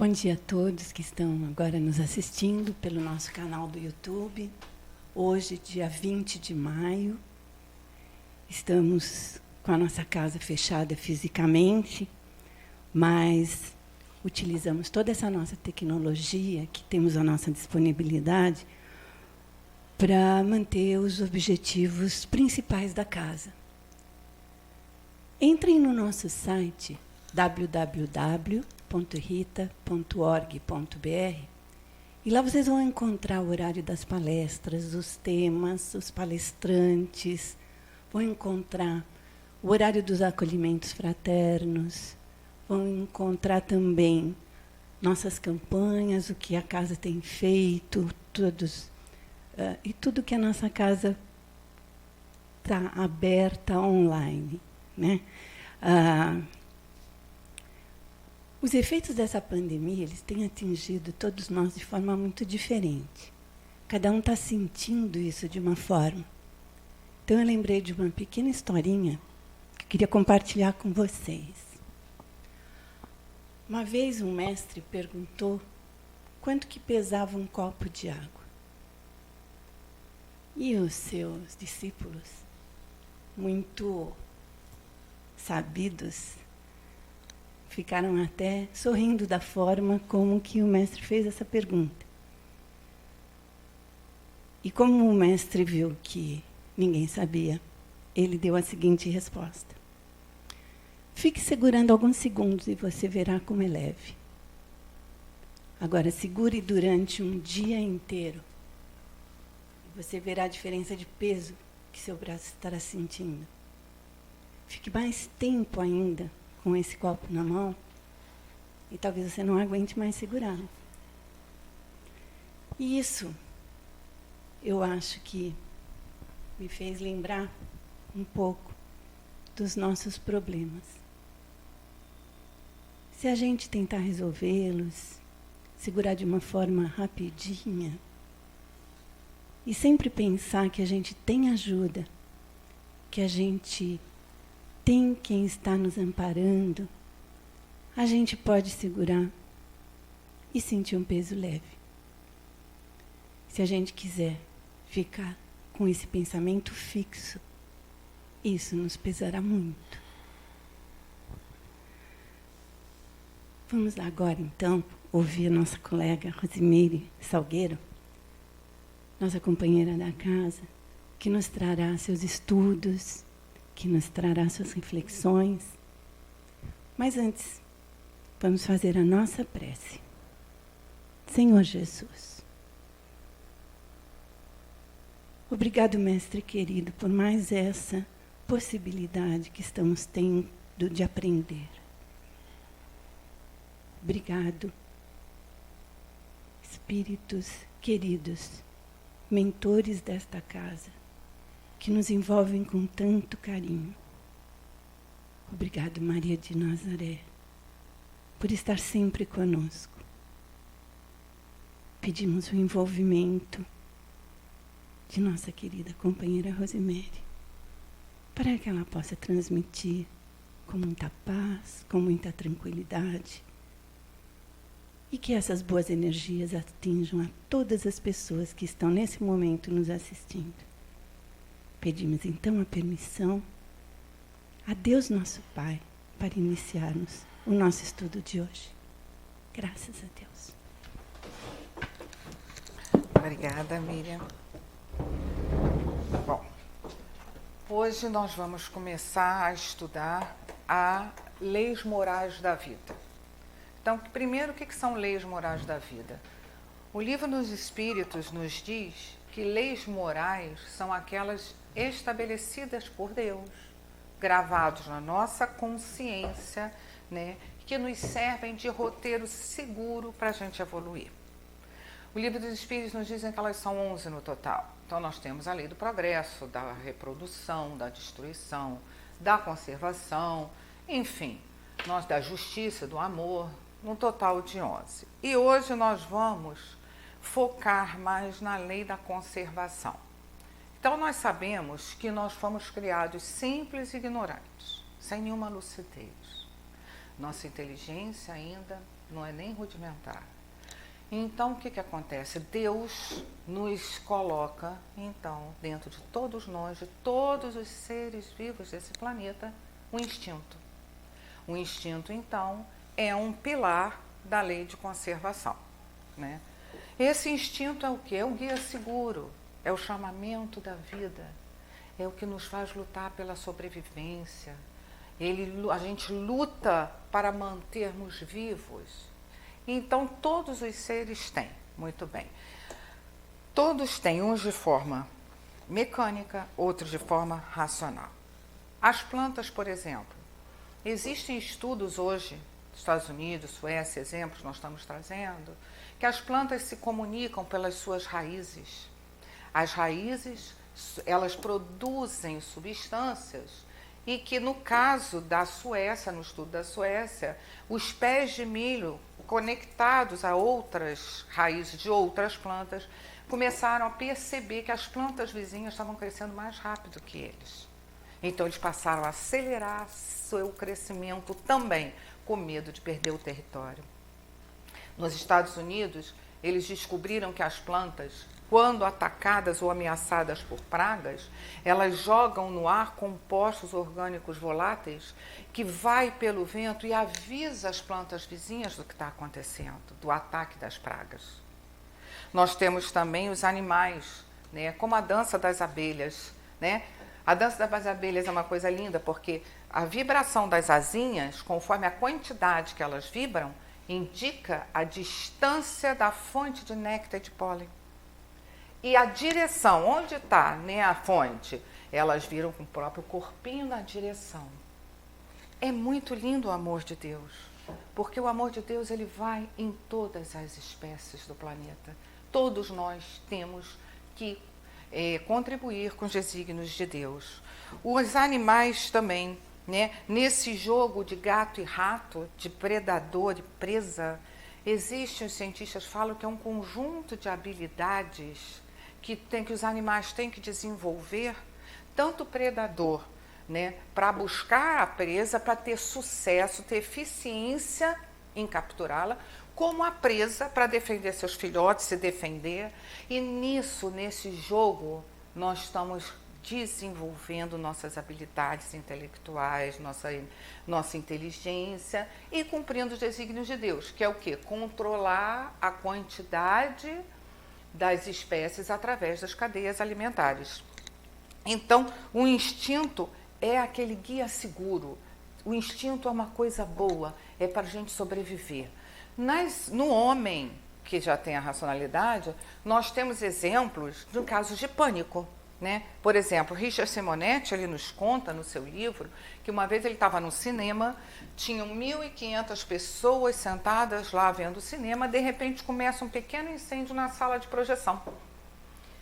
Bom dia a todos que estão agora nos assistindo pelo nosso canal do YouTube. Hoje, dia 20 de maio, estamos com a nossa casa fechada fisicamente, mas utilizamos toda essa nossa tecnologia que temos à nossa disponibilidade para manter os objetivos principais da casa. Entrem no nosso site www.rita.org.br e lá vocês vão encontrar o horário das palestras, os temas, os palestrantes, vão encontrar o horário dos acolhimentos fraternos, vão encontrar também nossas campanhas, o que a casa tem feito, e tudo que a nossa casa está aberta online, né? Os efeitos dessa pandemia, eles têm atingido todos nós de forma muito diferente. Cada um está sentindo isso de uma forma. Então, eu lembrei de uma pequena historinha que eu queria compartilhar com vocês. Uma vez um mestre perguntou quanto que pesava um copo de água. E os seus discípulos, muito sabidos, ficaram até sorrindo da forma como que o mestre fez essa pergunta. E como o mestre viu que ninguém sabia, ele deu a seguinte resposta: fique segurando alguns segundos e você verá como é leve. Agora, segure durante um dia inteiro. E você verá a diferença de peso que seu braço estará sentindo. Fique mais tempo ainda com esse copo na mão, e talvez você não aguente mais segurar. E isso, eu acho que me fez lembrar um pouco dos nossos problemas. Se a gente tentar resolvê-los, segurar de uma forma rapidinha, e sempre pensar que a gente tem ajuda, que a gente tem quem está nos amparando, a gente pode segurar e sentir um peso leve. Se a gente quiser ficar com esse pensamento fixo, isso nos pesará muito. Vamos agora, então, ouvir a nossa colega Rosimeire Salgueiro, nossa companheira da casa, que nos trará seus estudos, que nos trará suas reflexões. Mas antes, vamos fazer a nossa prece. Senhor Jesus, obrigado, Mestre querido, por mais essa possibilidade que estamos tendo de aprender. Obrigado, Espíritos queridos, mentores desta casa, que nos envolvem com tanto carinho. Obrigado, Maria de Nazaré, por estar sempre conosco. Pedimos o envolvimento de nossa querida companheira Rosimeire, para que ela possa transmitir com muita paz, com muita tranquilidade, e que essas boas energias atinjam a todas as pessoas que estão nesse momento nos assistindo. Pedimos então a permissão a Deus nosso Pai para iniciarmos o nosso estudo de hoje. Graças a Deus. Obrigada, Miriam. Bom, hoje nós vamos começar a estudar as leis morais da vida. Então, primeiro, o que são leis morais da vida? O Livro dos Espíritos nos diz que leis morais são aquelas estabelecidas por Deus, gravados na nossa consciência, né, que nos servem de roteiro seguro para a gente evoluir. O Livro dos Espíritos nos diz que elas são 11 no total. Então, nós temos a lei do progresso, da reprodução, da destruição, da conservação, enfim, nós da justiça, do amor, no total de 11. E hoje nós vamos focar mais na lei da conservação. Então, nós sabemos que nós fomos criados simples e ignorantes, sem nenhuma lucidez. Nossa inteligência ainda não é nem rudimentar. Então, o que acontece? Deus nos coloca, então, dentro de todos nós, de todos os seres vivos desse planeta, um instinto. O instinto, então, é um pilar da lei de conservação, né? Esse instinto é o quê? É o guia seguro, é o chamamento da vida, é o que nos faz lutar pela sobrevivência. A gente luta para mantermos vivos. Então, todos os seres têm, muito bem. Todos têm, uns de forma mecânica, outros de forma racional. As plantas, por exemplo, existem estudos hoje, Estados Unidos, Suécia, exemplos nós estamos trazendo, que as plantas se comunicam pelas suas raízes. As raízes, elas produzem substâncias e que, no caso da Suécia, no estudo da Suécia, os pés de milho conectados a outras raízes de outras plantas, começaram a perceber que as plantas vizinhas estavam crescendo mais rápido que eles. Então, eles passaram a acelerar seu crescimento também, com medo de perder o território. Nos Estados Unidos, eles descobriram que as plantas, quando atacadas ou ameaçadas por pragas, elas jogam no ar compostos orgânicos voláteis que vai pelo vento e avisa as plantas vizinhas do que está acontecendo, do ataque das pragas. Nós temos também os animais, né, como a dança das abelhas, né? A dança das abelhas é uma coisa linda porque a vibração das asinhas, conforme a quantidade que elas vibram, indica a distância da fonte de néctar e de pólen. E a direção, onde está, né, a fonte, elas viram com o próprio corpinho na direção. É muito lindo o amor de Deus, porque o amor de Deus ele vai em todas as espécies do planeta. Todos nós temos que contribuir com os desígnios de Deus. Os animais também, né, nesse jogo de gato e rato, de predador e presa, existem, os cientistas falam que é um conjunto de habilidades que os animais têm que desenvolver, tanto o predador, né, para buscar a presa, para ter sucesso, ter eficiência em capturá-la, como a presa para defender seus filhotes, se defender. E nesse jogo, nós estamos desenvolvendo nossas habilidades intelectuais, nossa inteligência e cumprindo os desígnios de Deus, que é o quê? Controlar a quantidade das espécies através das cadeias alimentares. Então, o instinto é aquele guia seguro. O instinto é uma coisa boa, é para a gente sobreviver. No homem, que já tem a racionalidade, nós temos exemplos de casos de pânico, né? Por exemplo, Richard Simonetti, ele nos conta no seu livro que uma vez ele estava no cinema, tinham 1.500 pessoas sentadas lá vendo o cinema, de repente começa um pequeno incêndio na sala de projeção.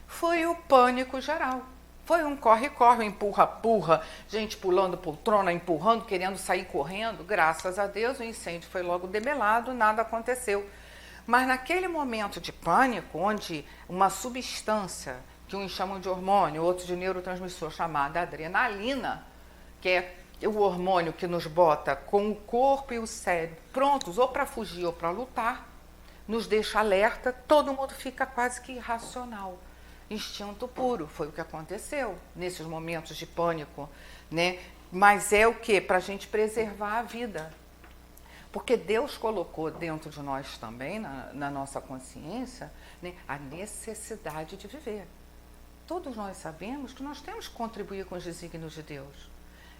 Foi o pânico geral. Foi um corre-corre, empurra-purra, gente pulando poltrona, empurrando, querendo sair correndo. Graças a Deus o incêndio foi logo debelado, nada aconteceu. Mas naquele momento de pânico, onde uma substância, que uns chamam de hormônio, outros de neurotransmissor, chamada adrenalina, que é o hormônio que nos bota com o corpo e o cérebro prontos ou para fugir ou para lutar, nos deixa alerta, todo mundo fica quase que irracional. Instinto puro, foi o que aconteceu nesses momentos de pânico, né? Mas é o quê? Para a gente preservar a vida. Porque Deus colocou dentro de nós também, na nossa consciência, né, a necessidade de viver. Todos nós sabemos que nós temos que contribuir com os desígnios de Deus.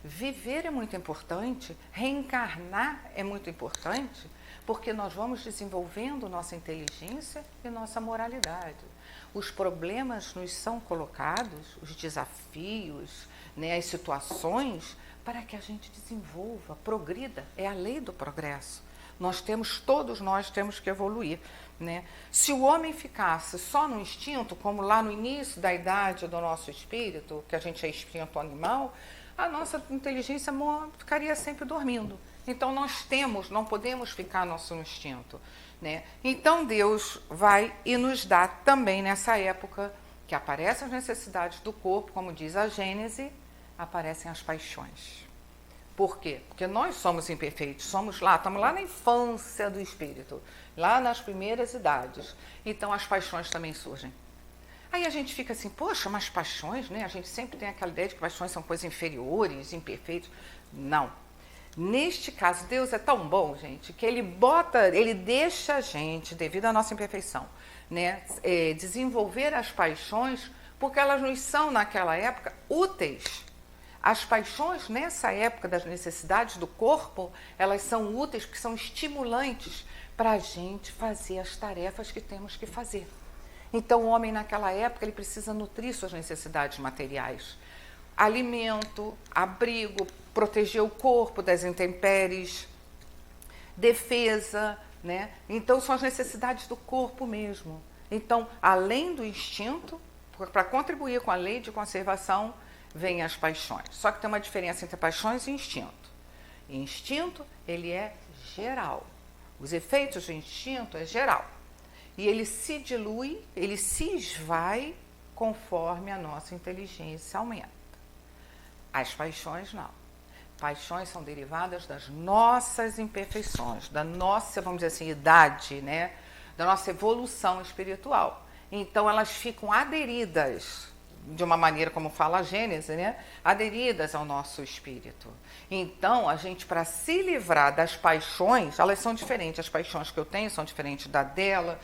Viver é muito importante, reencarnar é muito importante, porque nós vamos desenvolvendo nossa inteligência e nossa moralidade. Os problemas nos são colocados, os desafios, né, as situações, para que a gente desenvolva, progrida. É a lei do progresso. Todos nós temos que evoluir, né? Se o homem ficasse só no instinto, como lá no início da idade do nosso espírito, que a gente é instinto animal, a nossa inteligência ficaria sempre dormindo. Então não podemos ficar no nosso instinto, né? Então Deus vai e nos dá também nessa época que aparecem as necessidades do corpo, como diz a Gênese, aparecem as paixões. Por quê? Porque nós somos imperfeitos, estamos lá na infância do espírito, lá nas primeiras idades. Então as paixões também surgem. Aí a gente fica assim, poxa, mas paixões, né? A gente sempre tem aquela ideia de que paixões são coisas inferiores, imperfeitas. Não. Neste caso, Deus é tão bom, gente, que ele deixa a gente, devido à nossa imperfeição, né, desenvolver as paixões, porque elas nos são, naquela época, úteis. As paixões, nessa época das necessidades do corpo, elas são úteis porque são estimulantes para a gente fazer as tarefas que temos que fazer. Então, o homem, naquela época, ele precisa nutrir suas necessidades materiais. Alimento, abrigo, proteger o corpo das intempéries, defesa, né? Então, são as necessidades do corpo mesmo. Então, além do instinto, para contribuir com a lei de conservação, vêm as paixões. Só que tem uma diferença entre paixões e instinto. Instinto, ele é geral. Os efeitos do instinto é geral. E ele se dilui, ele se esvai conforme a nossa inteligência aumenta. As paixões não. Paixões são derivadas das nossas imperfeições, da nossa, vamos dizer assim, idade, né? Da nossa evolução espiritual. Então, elas ficam aderidas, de uma maneira como fala a Gênese, né? Aderidas ao nosso espírito. Então, a gente, para se livrar das paixões, elas são diferentes. As paixões que eu tenho são diferentes da dela,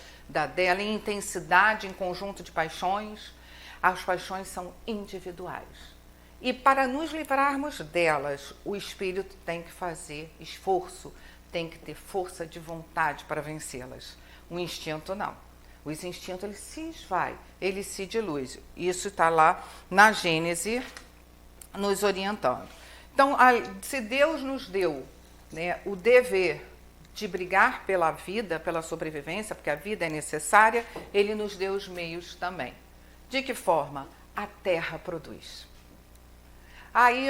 em intensidade, em conjunto de paixões. As paixões são individuais. E para nos livrarmos delas, o espírito tem que fazer esforço, tem que ter força de vontade para vencê-las. O instinto não. O instinto, ele se esvai, ele se dilui. Isso está lá na Gênese, nos orientando. Então, se Deus nos deu, né, o dever de brigar pela vida, pela sobrevivência, porque a vida é necessária, ele nos deu os meios também. De que forma? A terra produz. Aí,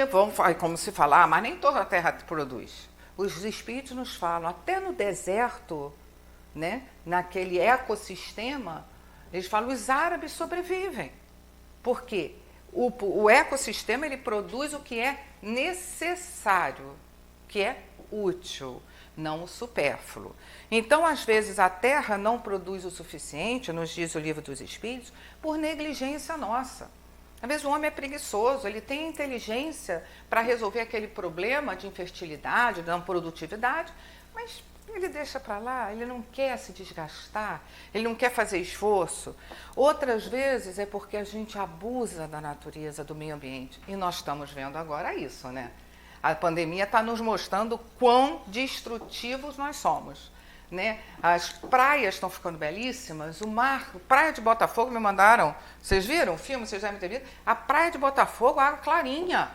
como se fala, mas nem toda a terra produz. Os espíritos nos falam, até no deserto, né, naquele ecossistema, eles falam, os árabes sobrevivem. Por quê? O ecossistema, ele produz o que é necessário, que é útil, não o supérfluo. Então, às vezes, a terra não produz o suficiente, nos diz o Livro dos Espíritos, por negligência nossa. Às vezes o homem é preguiçoso, ele tem inteligência para resolver aquele problema de infertilidade, de não produtividade, mas ele deixa para lá, ele não quer se desgastar, ele não quer fazer esforço. Outras vezes é porque a gente abusa da natureza, do meio ambiente. E nós estamos vendo agora isso, né? A pandemia está nos mostrando quão destrutivos nós somos. Né? As praias estão ficando belíssimas, o mar, Praia de Botafogo me mandaram, vocês viram o filme, vocês devem ter visto, a Praia de Botafogo, água clarinha,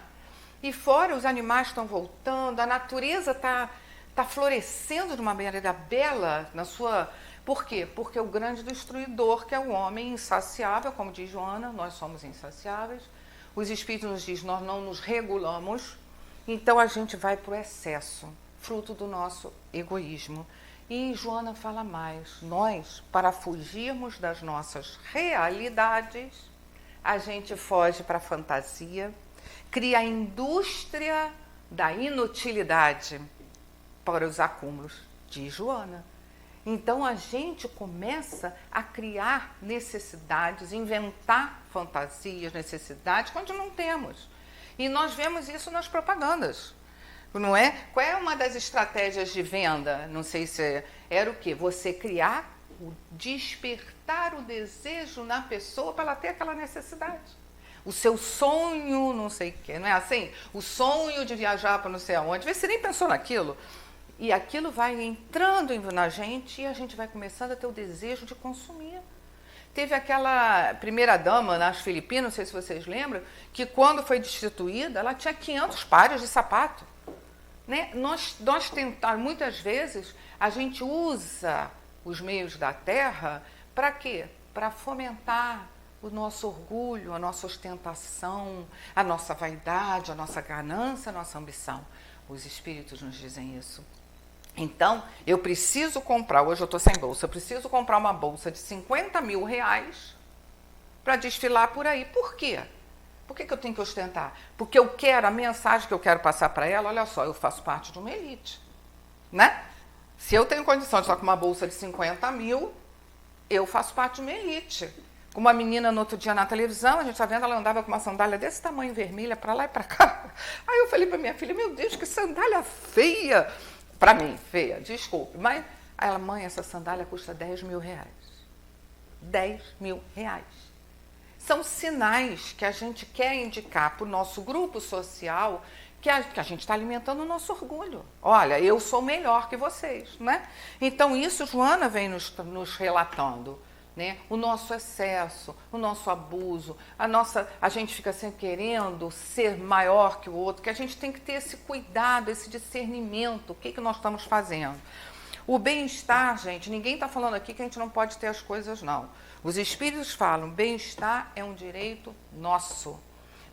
e fora os animais estão voltando, a natureza está florescendo de uma maneira bela na sua... Por quê? Porque o grande destruidor, que é o homem insaciável, como diz Joana, nós somos insaciáveis, os espíritos nos dizem, nós não nos regulamos, então a gente vai para o excesso, fruto do nosso egoísmo. E Joana fala mais, nós, para fugirmos das nossas realidades, a gente foge para a fantasia, cria a indústria da inutilidade para os acúmulos, diz Joana. Então a gente começa a criar necessidades, inventar fantasias, necessidades, quando não temos. E nós vemos isso nas propagandas. Não é? Qual é uma das estratégias de venda? Não sei se era o quê? Você criar, despertar o desejo na pessoa para ela ter aquela necessidade. O seu sonho, não sei o quê, não é assim? O sonho de viajar para não sei aonde. Você nem pensou naquilo. E aquilo vai entrando na gente e a gente vai começando a ter o desejo de consumir. Teve aquela primeira-dama nas Filipinas, não sei se vocês lembram, que quando foi destituída, ela tinha 500 pares de sapato. Né? Nós tentamos, muitas vezes, a gente usa os meios da terra para quê? Para fomentar o nosso orgulho, a nossa ostentação, a nossa vaidade, a nossa ganância, a nossa ambição. Os espíritos nos dizem isso. Então, eu preciso comprar, hoje eu estou sem bolsa, eu preciso comprar uma bolsa de 50 mil reais para desfilar por aí. Por quê? Por que eu tenho que ostentar? Porque eu quero, a mensagem que eu quero passar para ela, olha só, eu faço parte de uma elite, né? Se eu tenho condição de estar com uma bolsa de 50 mil, eu faço parte de uma elite. Com uma menina no outro dia na televisão, a gente está vendo, ela andava com uma sandália desse tamanho, vermelha, para lá e para cá. Aí eu falei para minha filha, meu Deus, que sandália feia. Para mim, feia, desculpe. Mas aí ela, mãe, essa sandália custa 10 mil reais. 10 mil reais. São sinais que a gente quer indicar para o nosso grupo social que a gente está alimentando o nosso orgulho. Olha, eu sou melhor que vocês, né? Então, isso Joana vem nos relatando. Né? O nosso excesso, o nosso abuso, a gente fica sempre querendo ser maior que o outro, que a gente tem que ter esse cuidado, esse discernimento, o que nós estamos fazendo. O bem-estar, gente, ninguém está falando aqui que a gente não pode ter as coisas, não. Os espíritos falam, bem-estar é um direito nosso.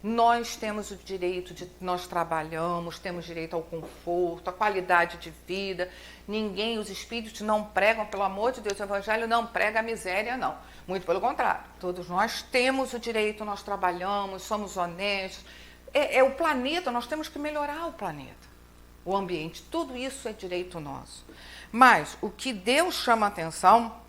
Nós temos o direito nós trabalhamos, temos direito ao conforto, à qualidade de vida. Ninguém, os espíritos não pregam, pelo amor de Deus, o evangelho não prega a miséria, não. Muito pelo contrário, todos nós temos o direito, nós trabalhamos, somos honestos. É o planeta, nós temos que melhorar o planeta, o ambiente, tudo isso é direito nosso. Mas o que Deus chama a atenção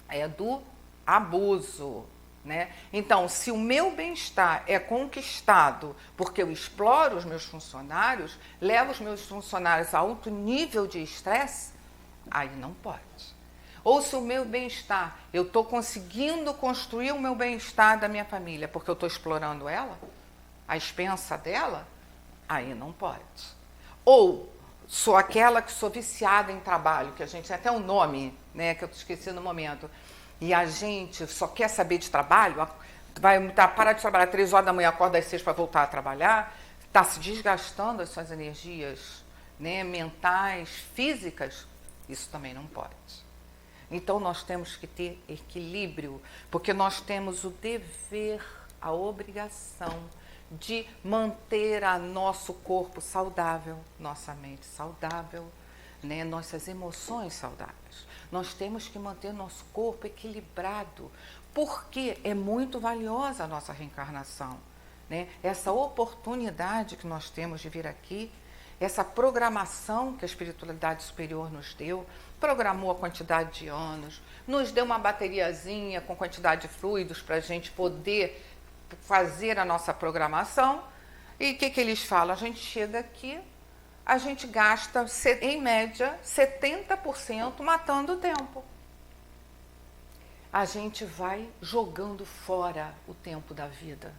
é do abuso. Né? Então, se o meu bem-estar é conquistado porque eu exploro os meus funcionários, levo os meus funcionários a alto nível de estresse, aí não pode. Ou se o meu bem-estar, eu estou conseguindo construir o meu bem-estar da minha família porque eu estou explorando ela, a expensa dela, aí não pode. Ou sou aquela que sou viciada em trabalho, que a gente tem até um nome, né, que eu esqueci no momento, e a gente só quer saber de trabalho, parar de trabalhar 3 horas da manhã, acorda às 6 para voltar a trabalhar, está se desgastando as suas energias, né, mentais, físicas, isso também não pode. Então nós temos que ter equilíbrio, porque nós temos o dever, a obrigação de manter a nosso corpo saudável, nossa mente saudável, né, nossas emoções saudáveis. Nós temos que manter nosso corpo equilibrado, porque é muito valiosa a nossa reencarnação. Né? Essa oportunidade que nós temos de vir aqui, essa programação que a espiritualidade superior nos deu, programou a quantidade de anos, nos deu uma bateriazinha com quantidade de fluidos para a gente poder fazer a nossa programação. E o que eles falam? A gente chega aqui, a gente gasta, em média, 70% matando o tempo. A gente vai jogando fora o tempo da vida.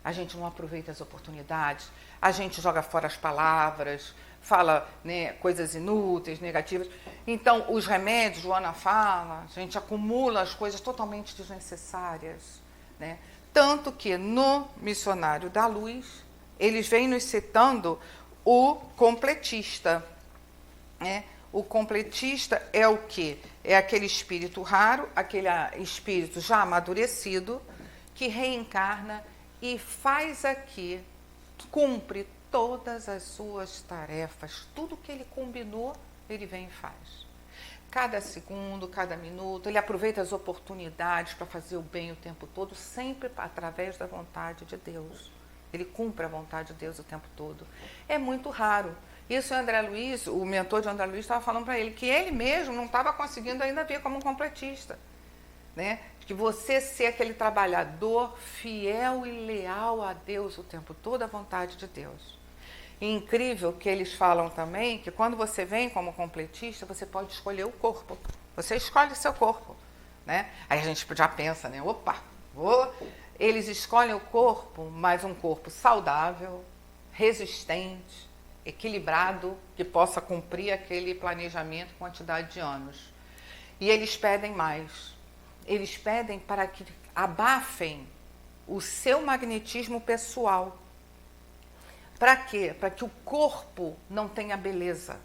A gente não aproveita as oportunidades, a gente joga fora as palavras, fala, né, coisas inúteis, negativas. Então, os remédios, Joana fala, a gente acumula as coisas totalmente desnecessárias. Né? Tanto que no Missionário da Luz, eles vêm nos citando o completista. Né? O completista é o quê? É aquele espírito raro, aquele espírito já amadurecido, que reencarna e faz aqui, cumpre todas as suas tarefas, tudo que ele combinou, ele vem e faz. Cada segundo, cada minuto, ele aproveita as oportunidades para fazer o bem o tempo todo, sempre através da vontade de Deus. Ele cumpre a vontade de Deus o tempo todo. É muito raro. Isso o André Luiz, o mentor de André Luiz, estava falando para ele, que ele mesmo não estava conseguindo ainda ver como um completista. Né? Que você ser aquele trabalhador fiel e leal a Deus o tempo todo, à vontade de Deus. E incrível que eles falam também que quando você vem como completista, você pode escolher o corpo. Você escolhe seu corpo. Né? Aí a gente já pensa, né? Opa, eles escolhem o corpo, mas um corpo saudável, resistente, equilibrado, que possa cumprir aquele planejamento com quantidade de anos. E eles pedem mais. Eles pedem para que abafem o seu magnetismo pessoal. Para quê? Para que o corpo não tenha beleza.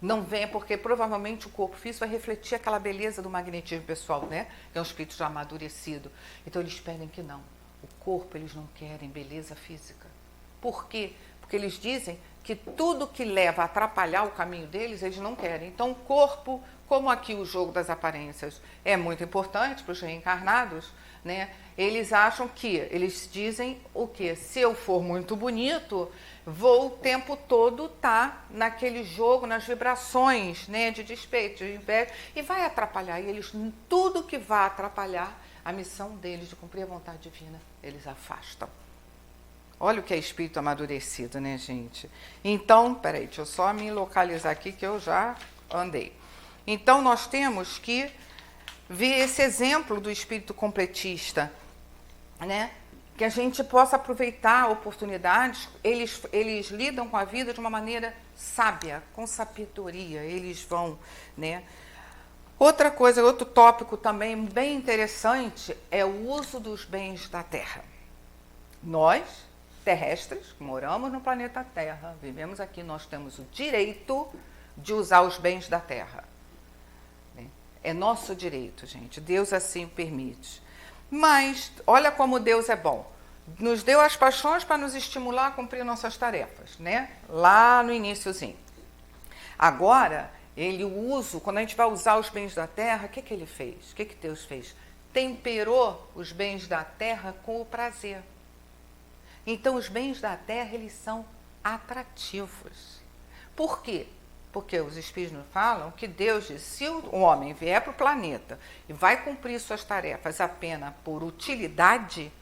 Não venha, porque provavelmente o corpo físico vai refletir aquela beleza do magnetismo pessoal, né? Que é um espírito já amadurecido. Então eles pedem que não. O corpo, eles não querem beleza física. Por quê? porque eles dizem que tudo que leva a atrapalhar o caminho deles, eles não querem. Então, o corpo, como aqui o jogo das aparências é muito importante para os reencarnados, né? Eles acham que, eles dizem o quê? Se eu for muito bonito, vou o tempo todo estar naquele jogo, nas vibrações, né, de despeito, de inveja, e vai atrapalhar. E eles, tudo que vai atrapalhar a missão deles de cumprir a vontade divina, eles afastam. Olha o que é espírito amadurecido, né, gente? Então, peraí, deixa eu só me localizar aqui que eu já andei. Então, nós temos que ver esse exemplo do espírito completista, né? Que a gente possa aproveitar oportunidades. Eles lidam com a vida de uma maneira sábia, com sabedoria. Eles vão, né? Outra coisa, outro tópico também bem interessante é o uso dos bens da Terra. Nós, terrestres, que moramos no planeta Terra, vivemos aqui, nós temos o direito de usar os bens da Terra. É nosso direito, gente. Deus assim o permite. Mas, olha como Deus é bom. Nos deu as paixões para nos estimular a cumprir nossas tarefas, né? Lá no iniciozinho. Agora, quando a gente vai usar os bens da terra, o que ele fez? O que Deus fez? Temperou os bens da terra com o prazer. Então, os bens da terra, eles são atrativos. Por quê? Porque os espíritos nos falam que Deus diz, se o homem vier para o planeta e vai cumprir suas tarefas apenas por utilidade,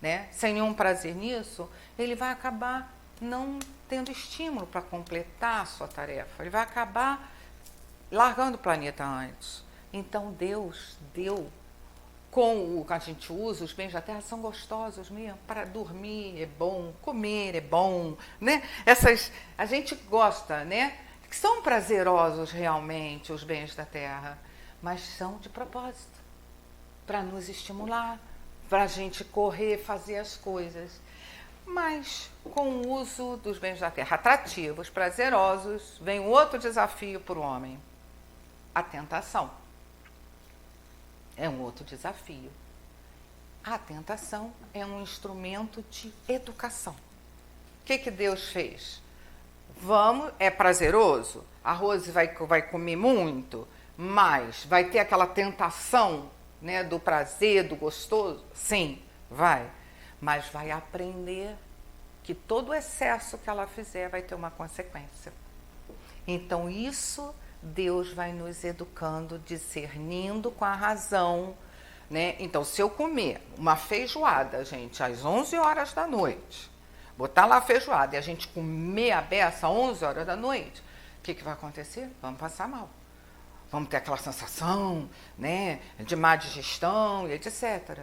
né, sem nenhum prazer nisso, ele vai acabar não tendo estímulo para completar a sua tarefa. Ele vai acabar largando o planeta antes. Então, Deus deu, com o que a gente usa, os bens da terra são gostosos mesmo. Para dormir é bom, comer é bom, né? A gente gosta, né? Que são prazerosos realmente os bens da terra, mas são de propósito, para nos estimular, para a gente correr, fazer as coisas. Mas com o uso dos bens da terra atrativos, prazerosos, vem um outro desafio para o homem: a tentação. É um outro desafio. A tentação é um instrumento de educação. O que Deus fez? É prazeroso, a Rose vai comer muito, mas vai ter aquela tentação, né, do prazer, do gostoso? Sim, vai. Mas vai aprender que todo excesso que ela fizer vai ter uma consequência. Então, isso Deus vai nos educando, discernindo com a razão, né? Então, se eu comer uma feijoada, gente, às 11 horas da noite, botar lá a feijoada e a gente comer a beça às 11 horas da noite, o que vai acontecer? Vamos passar mal. Vamos ter aquela sensação, né, de má digestão e etc.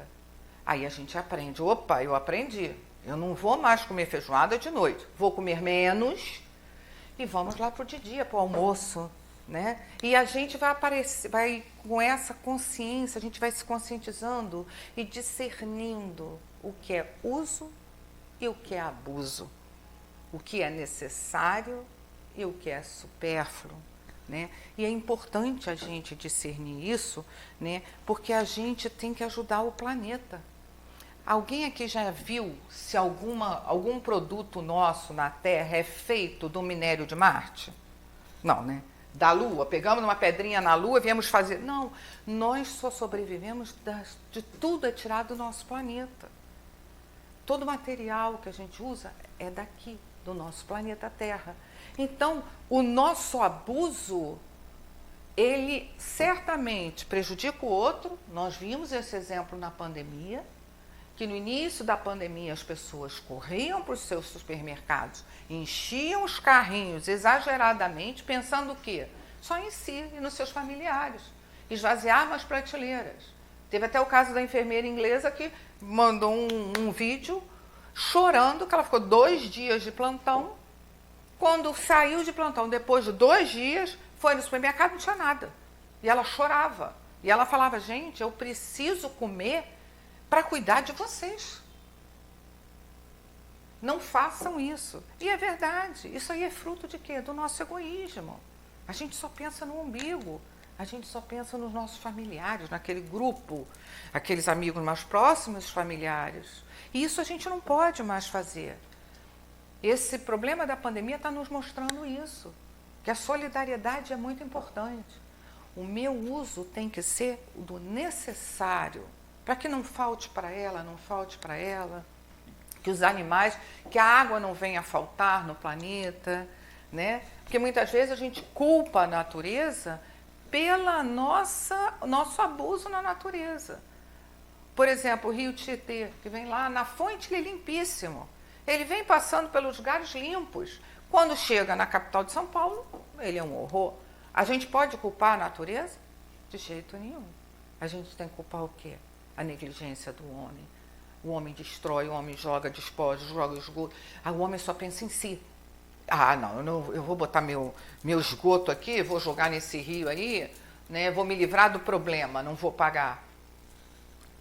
Aí a gente aprende. Opa, eu aprendi. Eu não vou mais comer feijoada de noite. Vou comer menos e vamos lá para o dia, para o almoço, né? E a gente vai com essa consciência, a gente vai se conscientizando e discernindo o que é uso e o que é abuso, o que é necessário e o que é supérfluo, né? E é importante a gente discernir isso, né? Porque a gente tem que ajudar o planeta. Alguém aqui já viu se algum produto nosso na Terra é feito do minério de Marte? Não, né? Da Lua, pegamos uma pedrinha na Lua e viemos fazer... Não, nós só sobrevivemos de tudo é tirado do nosso planeta. Todo material que a gente usa é daqui, do nosso planeta Terra. Então, o nosso abuso, ele certamente prejudica o outro. Nós vimos esse exemplo na pandemia, que no início da pandemia as pessoas corriam para os seus supermercados, enchiam os carrinhos exageradamente, pensando o quê? Só em si e nos seus familiares. Esvaziavam as prateleiras. Teve até o caso da enfermeira inglesa que mandou um vídeo chorando, que ela ficou 2 dias de plantão. Quando saiu de plantão, depois de 2 dias, foi no supermercado, não tinha nada. E ela chorava. E ela falava, gente, eu preciso comer para cuidar de vocês. Não façam isso. E é verdade. Isso aí é fruto de quê? Do nosso egoísmo. A gente só pensa no umbigo. A gente só pensa nos nossos familiares, naquele grupo, aqueles amigos mais próximos, familiares. E isso a gente não pode mais fazer. Esse problema da pandemia está nos mostrando isso, que a solidariedade é muito importante. O meu uso tem que ser do necessário, para que não falte para ela, que os animais, que a água não venha a faltar no planeta, né? Porque muitas vezes a gente culpa a natureza pela nosso abuso na natureza. Por exemplo, o rio Tietê, que vem lá na fonte, ele é limpíssimo. Ele vem passando pelos lugares limpos. Quando chega na capital de São Paulo, ele é um horror. A gente pode culpar a natureza? De jeito nenhum. A gente tem que culpar o quê? A negligência do homem. O homem destrói, o homem joga despojos, joga esgoto. O homem só pensa em si. Não, eu vou botar meu esgoto aqui, vou jogar nesse rio aí, né? Vou me livrar do problema, não vou pagar.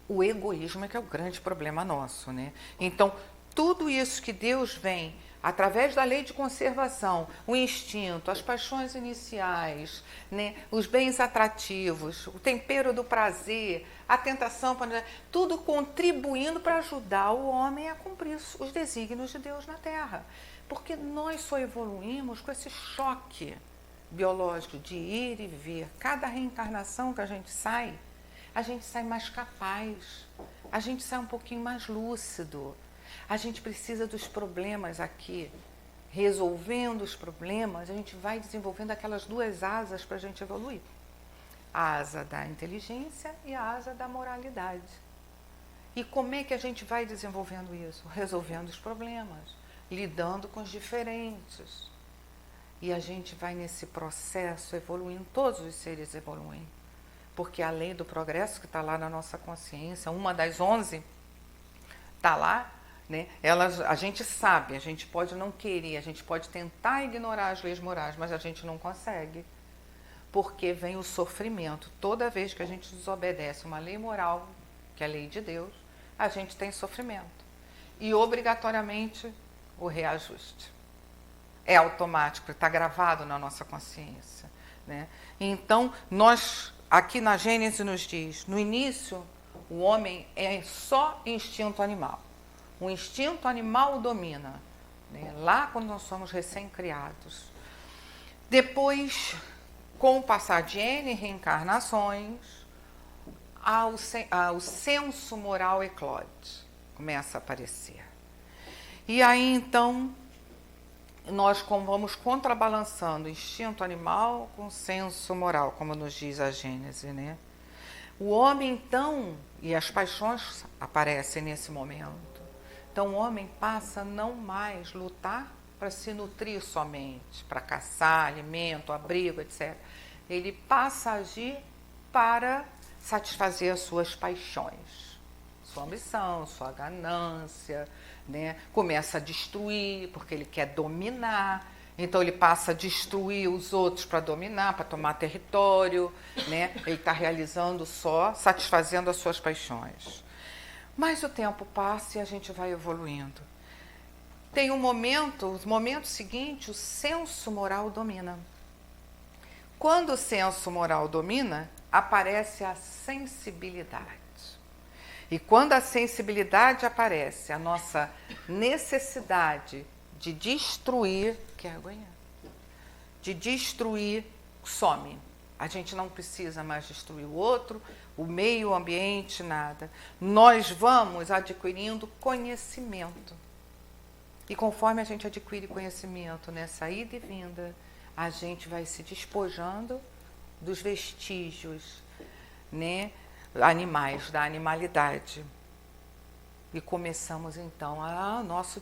O egoísmo é que é o grande problema nosso, né? Então, tudo isso que Deus vem, através da lei de conservação, o instinto, as paixões iniciais, né, os bens atrativos, o tempero do prazer, a tentação, tudo contribuindo para ajudar o homem a cumprir os desígnios de Deus na Terra. Porque nós só evoluímos com esse choque biológico de ir e vir. Cada reencarnação que a gente sai mais capaz, a gente sai um pouquinho mais lúcido. A gente precisa dos problemas aqui. Resolvendo os problemas, a gente vai desenvolvendo aquelas duas asas para a gente evoluir. A asa da inteligência e a asa da moralidade. E como é que a gente vai desenvolvendo isso? Resolvendo os problemas, lidando com os diferentes. E a gente vai nesse processo evoluindo, todos os seres evoluem. Porque a lei do progresso que está lá na nossa consciência, uma das 11, está lá, né? A gente sabe, a gente pode não querer, a gente pode tentar ignorar as leis morais, mas a gente não consegue. Porque vem o sofrimento. Toda vez que a gente desobedece uma lei moral, que é a lei de Deus, a gente tem sofrimento. E obrigatoriamente o reajuste. É automático, está gravado na nossa consciência, né? Então, aqui na Gênesis nos diz, no início, o homem é só instinto animal. O instinto animal o domina, né? Lá quando nós somos recém-criados. Depois, com o passar de N reencarnações, o senso moral eclode, começa a aparecer. E aí, então, nós vamos contrabalançando o instinto animal com o senso moral, como nos diz a Gênese, né? O homem, então, e as paixões aparecem nesse momento. Então, o homem passa a não mais lutar para se nutrir somente, para caçar alimento, abrigo, etc. Ele passa a agir para satisfazer as suas paixões, sua ambição, sua ganância, né? Começa a destruir, porque ele quer dominar. Então, ele passa a destruir os outros para dominar, para tomar território, né? Ele está realizando só, satisfazendo as suas paixões. Mas o tempo passa e a gente vai evoluindo. Tem um momento seguinte, o senso moral domina. Quando o senso moral domina, aparece a sensibilidade. E quando a sensibilidade aparece, a nossa necessidade de destruir, de destruir, some. A gente não precisa mais destruir o outro, o meio ambiente, nada. Nós vamos adquirindo conhecimento. E conforme a gente adquire conhecimento nessa ida e vinda, a gente vai se despojando dos vestígios, né, animais, da animalidade. E começamos então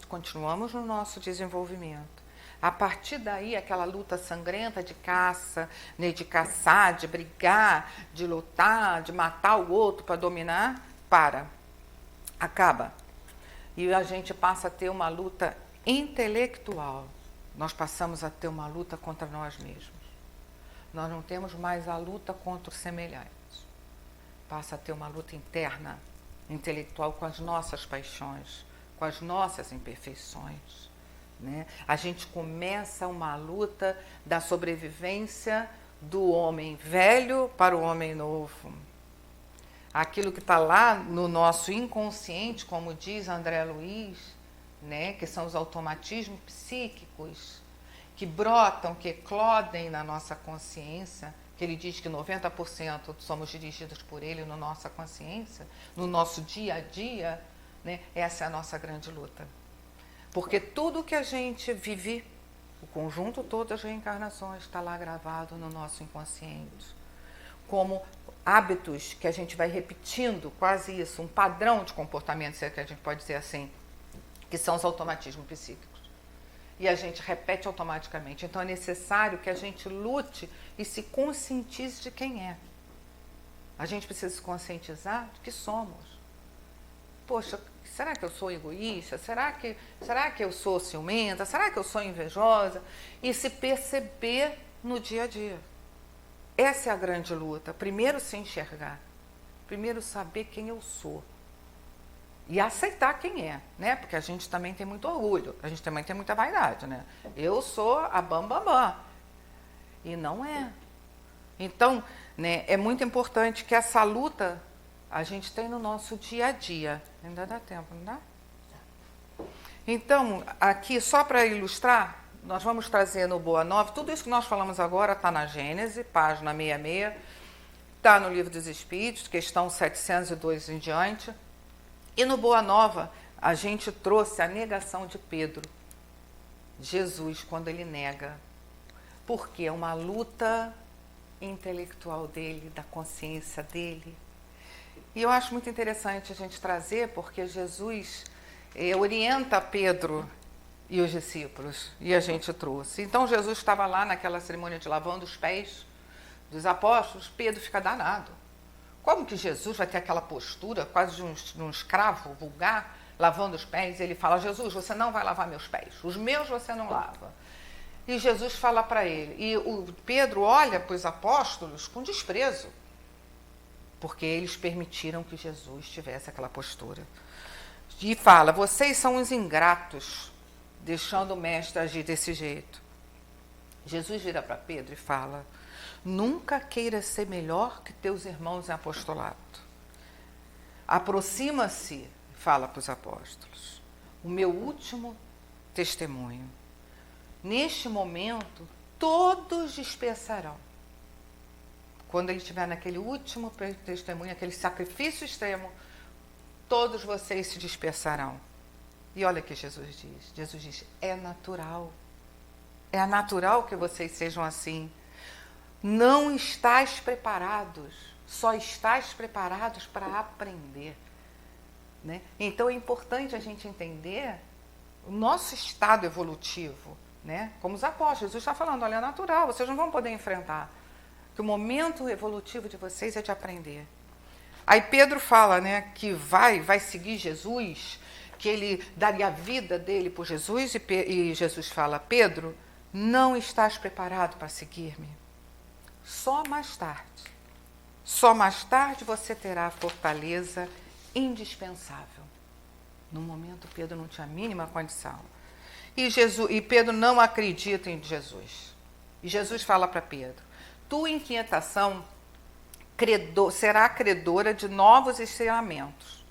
continuamos no nosso desenvolvimento. A partir daí, aquela luta sangrenta de caça, né, de caçar, de brigar, de lutar, de matar o outro para dominar, acaba. E a gente passa a ter uma luta intelectual. Nós passamos a ter uma luta contra nós mesmos. Nós não temos mais a luta contra os semelhantes. Passa a ter uma luta interna, intelectual, com as nossas paixões, com as nossas imperfeições, né? A gente começa uma luta da sobrevivência do homem velho para o homem novo. Aquilo que está lá no nosso inconsciente, como diz André Luiz, né, que são os automatismos psíquicos que brotam, que eclodem na nossa consciência, que ele diz que 90% somos dirigidos por ele na nossa consciência, no nosso dia a dia, né, essa é a nossa grande luta. Porque tudo que a gente vive, o conjunto todo das reencarnações está lá gravado no nosso inconsciente, como hábitos que a gente vai repetindo, quase isso, um padrão de comportamento, se é que a gente pode dizer assim, que são os automatismos psíquicos. E a gente repete automaticamente. Então é necessário que a gente lute e se conscientize de quem é. A gente precisa se conscientizar de que somos. Poxa, será que eu sou egoísta? Será que eu sou ciumenta? Será que eu sou invejosa? E se perceber no dia a dia. Essa é a grande luta. Primeiro se enxergar. Primeiro saber quem eu sou. E aceitar quem é, né? Porque a gente também tem muito orgulho, a gente também tem muita vaidade, né? Eu sou a bam. E não é. Então, né, é muito importante que essa luta a gente tem no nosso dia a dia. Ainda dá tempo, não dá? Então, aqui, só para ilustrar, nós vamos trazer no Boa Nova, tudo isso que nós falamos agora está na Gênese, página 66, está no Livro dos Espíritos, questão 702 em diante. E no Boa Nova, a gente trouxe a negação de Pedro, Jesus, quando ele nega. Porque é uma luta intelectual dele, da consciência dele. E eu acho muito interessante a gente trazer, porque Jesus orienta Pedro e os discípulos, e a gente trouxe. Então, Jesus estava lá naquela cerimônia de lavando os pés dos apóstolos, Pedro fica danado. Como que Jesus vai ter aquela postura, quase de um escravo vulgar, lavando os pés? Ele fala, Jesus, você não vai lavar meus pés, os meus você não lava. E Jesus fala para ele, e o Pedro olha para os apóstolos com desprezo, porque eles permitiram que Jesus tivesse aquela postura. E fala, vocês são os ingratos, deixando o mestre agir desse jeito. Jesus vira para Pedro e fala, nunca queira ser melhor que teus irmãos em apostolado. Aproxima-se, fala para os apóstolos, o meu último testemunho. Neste momento, todos dispersarão. Quando ele estiver naquele último testemunho, aquele sacrifício extremo, todos vocês se dispersarão. E olha o que Jesus diz. Jesus diz, é natural. É natural que vocês sejam assim. Não estáis preparados, só estáis preparados para aprender. Né? Então é importante a gente entender o nosso estado evolutivo. Né? Como os apóstolos, Jesus está falando, olha, é natural, vocês não vão poder enfrentar. Que o momento evolutivo de vocês é de aprender. Aí Pedro fala, né, que vai seguir Jesus, que ele daria a vida dele por Jesus, e Jesus fala, Pedro, não estás preparado para seguir-me. Só mais tarde você terá a fortaleza indispensável. No momento, Pedro não tinha a mínima condição. E Pedro não acredita em Jesus. E Jesus fala para Pedro, tua inquietação será credora de novos ensinamentos.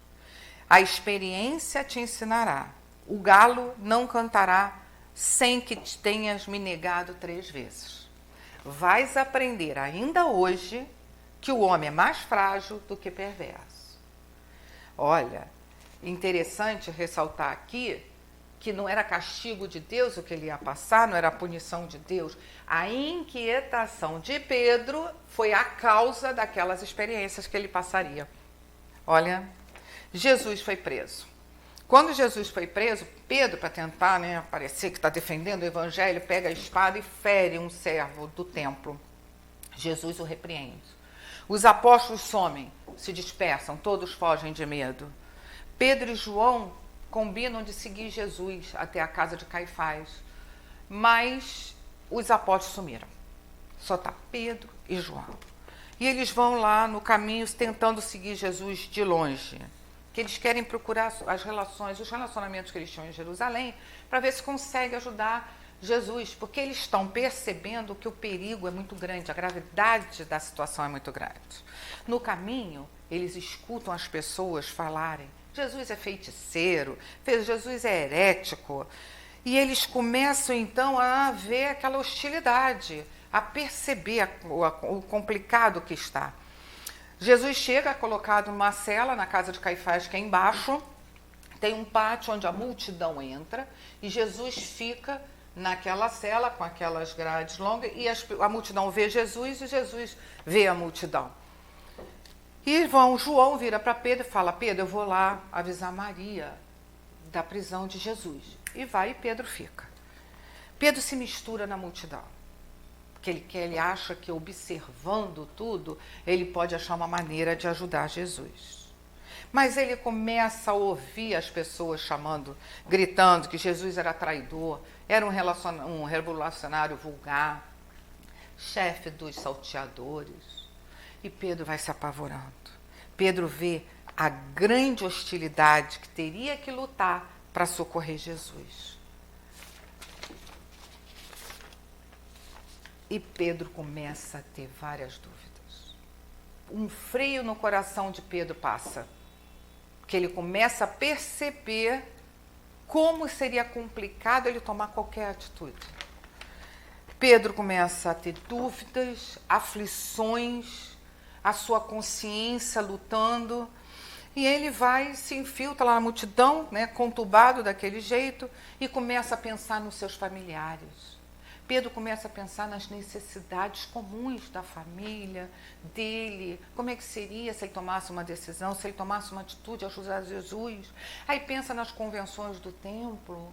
A experiência te ensinará. O galo não cantará sem que tenhas me negado 3 vezes. Vais aprender ainda hoje que o homem é mais frágil do que perverso. Olha, interessante ressaltar aqui que não era castigo de Deus o que ele ia passar, não era a punição de Deus. A inquietação de Pedro foi a causa daquelas experiências que ele passaria. Olha, Jesus foi preso. Quando Jesus foi preso, Pedro, para tentar, né, parecer que está defendendo o evangelho, pega a espada e fere um servo do templo. Jesus o repreende. Os apóstolos somem, se dispersam, todos fogem de medo. Pedro e João combinam de seguir Jesus até a casa de Caifás, mas os apóstolos sumiram. Só está Pedro e João. E eles vão lá no caminho tentando seguir Jesus de longe, que eles querem procurar as relações, os relacionamentos que eles tinham em Jerusalém, para ver se consegue ajudar Jesus, porque eles estão percebendo que o perigo é muito grande, a gravidade da situação é muito grande. No caminho, eles escutam as pessoas falarem Jesus é feiticeiro, Jesus é herético. E eles começam então a ver aquela hostilidade, a perceber o complicado que está. Jesus chega colocado numa cela na casa de Caifás, que é embaixo, tem um pátio onde a multidão entra e Jesus fica naquela cela com aquelas grades longas e a multidão vê Jesus e Jesus vê a multidão. E João vira para Pedro e fala: Pedro, eu vou lá avisar Maria da prisão de Jesus. E vai e Pedro fica. Pedro se mistura na multidão. Porque ele acha que observando tudo, ele pode achar uma maneira de ajudar Jesus. Mas ele começa a ouvir as pessoas chamando, gritando que Jesus era traidor, era um revolucionário vulgar, chefe dos salteadores. E Pedro vai se apavorando. Pedro vê a grande hostilidade que teria que lutar para socorrer Jesus. E Pedro começa a ter várias dúvidas. Um frio no coração de Pedro passa, porque ele começa a perceber como seria complicado ele tomar qualquer atitude. Pedro começa a ter dúvidas, aflições, a sua consciência lutando, e ele vai, se infiltra lá na multidão, né, conturbado daquele jeito, e começa a pensar nos seus familiares. Pedro começa a pensar nas necessidades comuns da família, dele, como é que seria se ele tomasse uma decisão, se ele tomasse uma atitude a ajudar Jesus. Aí pensa nas convenções do templo.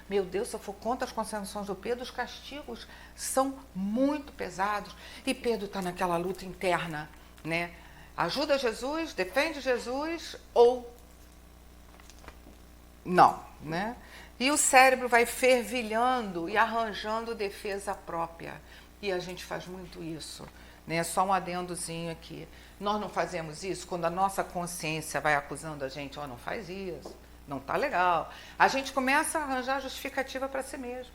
Meu Deus, se eu for contra as convenções do Pedro, os castigos são muito pesados. E Pedro está naquela luta interna, né? Ajuda Jesus, defende Jesus ou não, né? E o cérebro vai fervilhando e arranjando defesa própria. E a gente faz muito isso, né? Só um adendozinho aqui. Nós não fazemos isso quando a nossa consciência vai acusando a gente, não faz isso, não tá legal. A gente começa a arranjar justificativa para si mesmo.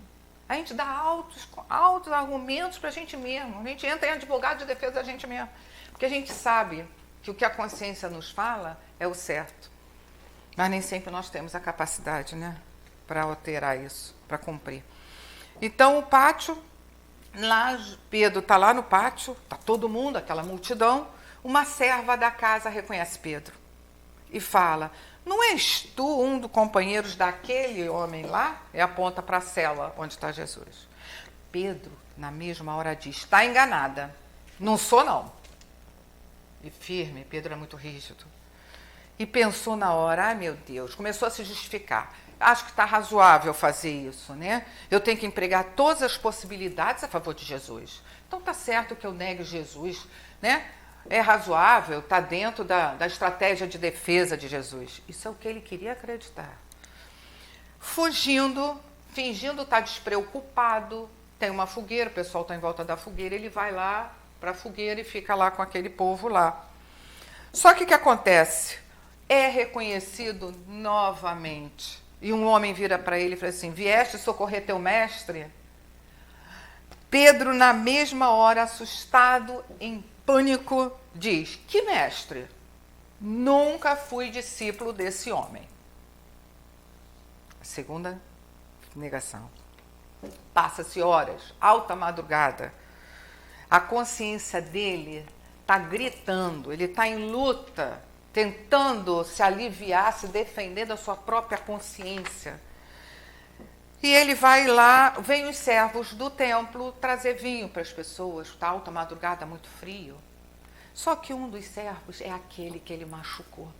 A gente dá altos argumentos para a gente mesmo. A gente entra em advogado de defesa da gente mesmo. Porque a gente sabe que o que a consciência nos fala é o certo. Mas nem sempre nós temos a capacidade, né, para alterar isso, para cumprir. Então, o pátio, lá, Pedro está lá no pátio, está todo mundo, aquela multidão. Uma serva da casa reconhece Pedro e fala: não és tu um dos companheiros daquele homem lá? E aponta para a cela onde está Jesus. Pedro, na mesma hora, diz: está enganada, não sou não. E firme, Pedro é muito rígido. E pensou na hora: ai meu Deus, começou a se justificar. Acho que está razoável fazer isso, né? Eu tenho que empregar todas as possibilidades a favor de Jesus. Então está certo que eu negue Jesus, né? É razoável, está dentro da estratégia de defesa de Jesus. Isso é o que ele queria acreditar. Fugindo, fingindo estar despreocupado, tem uma fogueira, o pessoal está em volta da fogueira, ele vai lá para a fogueira e fica lá com aquele povo lá. Só que o que acontece? É reconhecido novamente. E um homem vira para ele e fala assim: vieste socorrer teu mestre? Pedro, na mesma hora, assustado, em pânico, diz: que mestre? Nunca fui discípulo desse homem. A segunda negação. Passa-se horas, alta madrugada. A consciência dele está gritando, ele está em luta, tentando se aliviar, se defender da sua própria consciência. E ele vai lá, vem os servos do templo trazer vinho para as pessoas, está alta madrugada, muito frio. Só que um dos servos é aquele que ele machucou.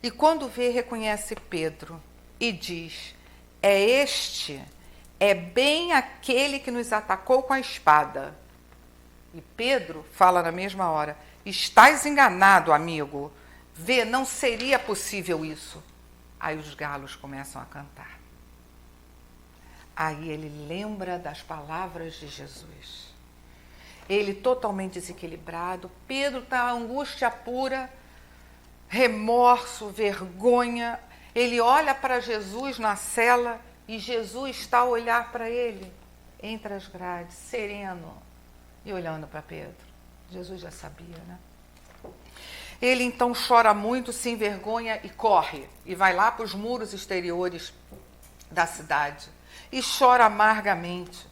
E quando vê, reconhece Pedro e diz: é bem aquele que nos atacou com a espada. E Pedro fala na mesma hora: estás enganado, amigo. Vê, não seria possível isso. Aí os galos começam a cantar. Aí ele lembra das palavras de Jesus. Ele totalmente desequilibrado. Pedro está em angústia pura, remorso, vergonha. Ele olha para Jesus na cela e Jesus está a olhar para ele entre as grades, sereno, e olhando para Pedro. Jesus já sabia, né? Ele então chora muito, se envergonha e corre. E vai lá para os muros exteriores da cidade. E chora amargamente.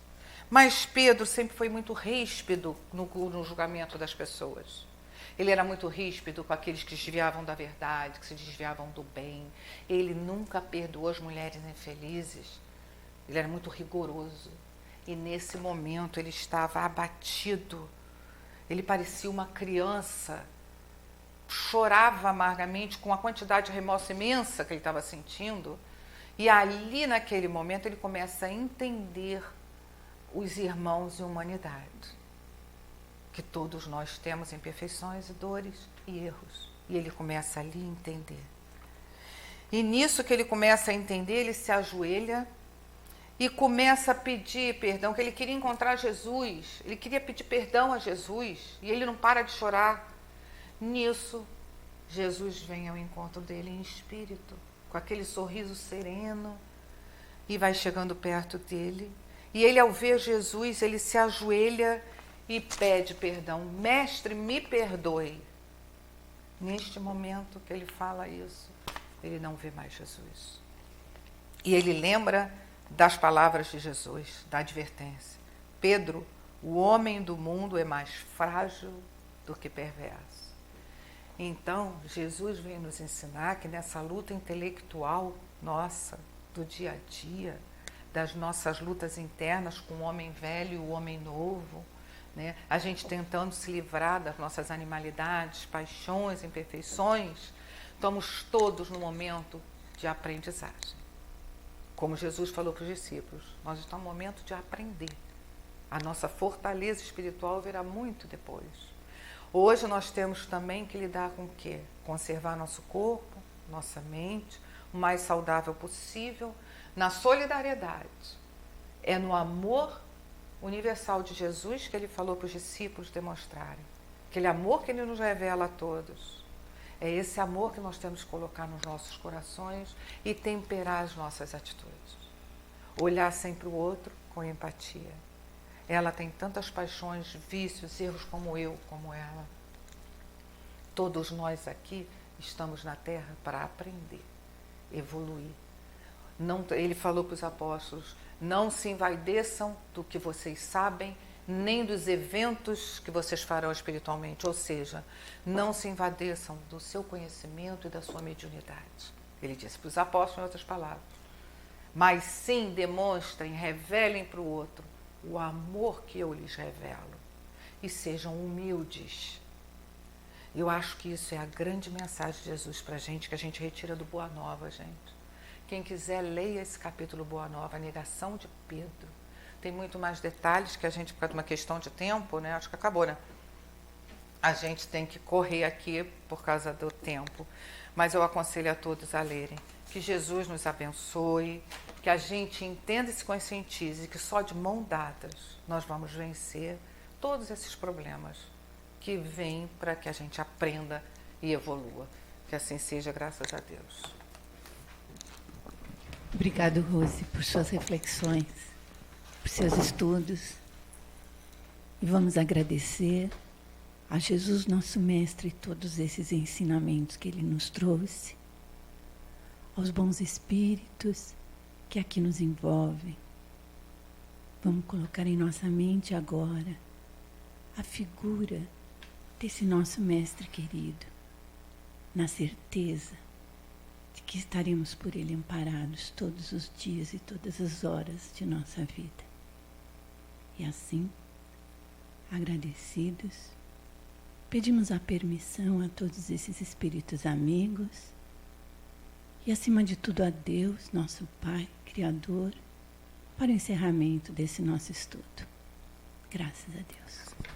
Mas Pedro sempre foi muito ríspido no julgamento das pessoas. Ele era muito ríspido com aqueles que desviavam da verdade, que se desviavam do bem. Ele nunca perdoou as mulheres infelizes. Ele era muito rigoroso. E nesse momento ele estava abatido. Ele parecia uma criança. Chorava amargamente com a quantidade de remorso imensa que ele estava sentindo. E ali, naquele momento, ele começa a entender os irmãos e a humanidade. Que todos nós temos imperfeições e dores e erros. E ele começa ali a entender. E nisso que ele começa a entender, ele se ajoelha e começa a pedir perdão, que ele queria encontrar Jesus. Ele queria pedir perdão a Jesus. E ele não para de chorar. Nisso, Jesus vem ao encontro dele em espírito, com aquele sorriso sereno, e vai chegando perto dele. E ele, ao ver Jesus, ele se ajoelha e pede perdão. Mestre, me perdoe. Neste momento que ele fala isso, ele não vê mais Jesus. E ele lembra das palavras de Jesus, da advertência. Pedro, o homem do mundo é mais frágil do que perverso. Então, Jesus vem nos ensinar que nessa luta intelectual nossa, do dia a dia, das nossas lutas internas com o homem velho e o homem novo, né? A gente tentando se livrar das nossas animalidades, paixões, imperfeições, estamos todos no momento de aprendizagem. Como Jesus falou para os discípulos, nós estamos no momento de aprender. A nossa fortaleza espiritual virá muito depois. Hoje nós temos também que lidar com o quê? Conservar nosso corpo, nossa mente, o mais saudável possível, na solidariedade. É no amor universal de Jesus que ele falou para os discípulos demonstrarem. Aquele amor que ele nos revela a todos. É esse amor que nós temos que colocar nos nossos corações e temperar as nossas atitudes. Olhar sempre o outro com empatia. Ela tem tantas paixões, vícios, erros como eu, como ela. Todos nós aqui estamos na Terra para aprender, evoluir. Não, ele falou para os apóstolos, não se envaideçam do que vocês sabem, nem dos eventos que vocês farão espiritualmente. Ou seja, não se envaideçam do seu conhecimento e da sua mediunidade. Ele disse para os apóstolos em outras palavras. Mas sim demonstrem, revelem para o outro o amor que eu lhes revelo. E sejam humildes. Eu acho que isso é a grande mensagem de Jesus para a gente, que a gente retira do Boa Nova, gente. Quem quiser, leia esse capítulo Boa Nova, a negação de Pedro. Tem muito mais detalhes que a gente, por causa de uma questão de tempo, né? Acho que acabou, né? A gente tem que correr aqui por causa do tempo. Mas eu aconselho a todos a lerem. Que Jesus nos abençoe, que a gente entenda e se conscientize que só de mão dadas nós vamos vencer todos esses problemas que vêm para que a gente aprenda e evolua. Que assim seja, graças a Deus. Obrigado, Rose, por suas reflexões, por seus estudos. E vamos agradecer a Jesus, nosso Mestre, todos esses ensinamentos que Ele nos trouxe, aos bons espíritos que aqui nos envolvem. Vamos colocar em nossa mente agora a figura desse nosso Mestre querido, na certeza de que estaremos por Ele amparados todos os dias e todas as horas de nossa vida. E assim, agradecidos, pedimos a permissão a todos esses espíritos amigos e, acima de tudo, a Deus, nosso Pai, Criador, para o encerramento desse nosso estudo. Graças a Deus.